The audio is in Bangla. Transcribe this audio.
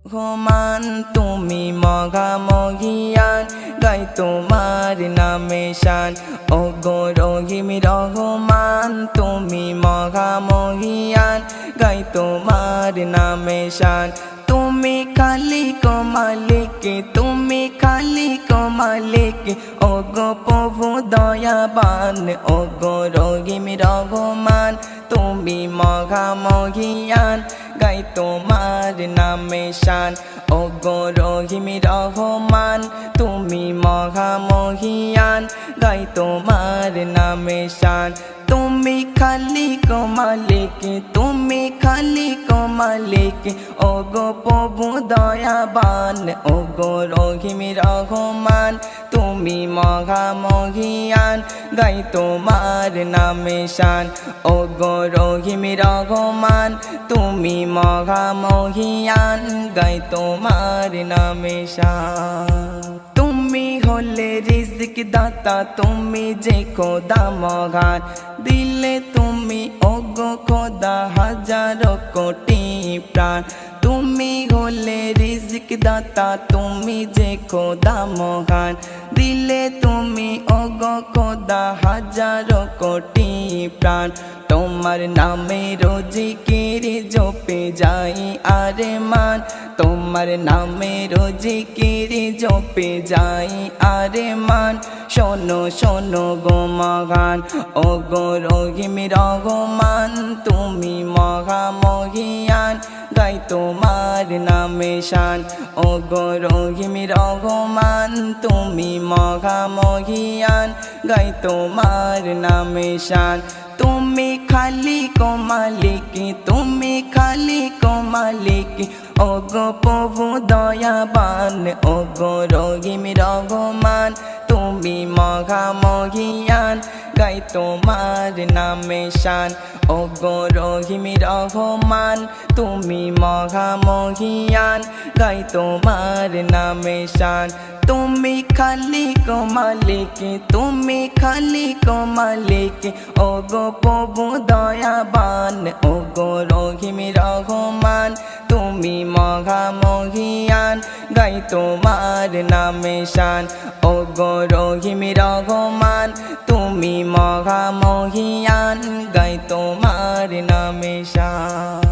রহমান তুমি মহামহিয়ান, গাই তোমার নামে শান। ওগো রহিম রহমান তুমি মহামহিয়ান, গাই তোমার নামে শান। তুমি খালিক মালিক, তুমি খালিক মালিক, ওগো প্রভু দয়াবান। ওগো রহিম রহমান তুমি মহামহিয়ান, গাই তোমার নামে শান। ওগো রহিম রহমান তুমি মহামহিয়ান, গাই তোমার নামে শান। তুমি খালিক মালিক, তুমি খালিক মালিক, ওগো প্রভু দয়াবান। ওগো রহিম রহমান তুমি মহামহিয়ান, গাই তোমার নামে শান। ওগো রহিম রহমান তুমি মহামহিয়ান, গাই তোমার নামে শান। তুমি হলে রিজিক দাতা, তুমি যে খোদা মহান, দিলে তুমি ওগো খোদা হাজারো কোটি প্রাণ। তুমি হলে রিজিক দাতা, তুমি যে খোদা মহান, দিলে তুমি ওগো খোদা হাজারো কোটি প্রাণ। তোমার নামে রোজিকির জপে যাই আরে মান, তোমার নামে রোজিকির জপে যাই আরে মান। শোনো শোনো গো মহান, ওগো রহিম রহমান তুমি মহামহিয়ান, গাই তোমার নামে শান। ওগো রহিম রহমান তুমি মহামহিয়ান, গাই তোমার নামে শান। তুমি খালিক মালিক, তুমি খালিক মালিক, ওগো প্রভু দয়াবান। ওগো রহিম রহমান তুমি মহামহিয়ান, গাই তোমার নামে শান। ওগো রহিম রহমান তুমি মহামহিয়ান, গাই তোমার নামে শান। তুমি খালিক মালিক, তুমি খালিক মালিক, ওগো প্রভু দয়াবান। ওগো রহিম রহমান তুমি মহামহিয়ান, গাই তোমার নামে শান। ওগো রহিম রহমান তুমি মহামহিয়ান, গাই তোমার নামে শান।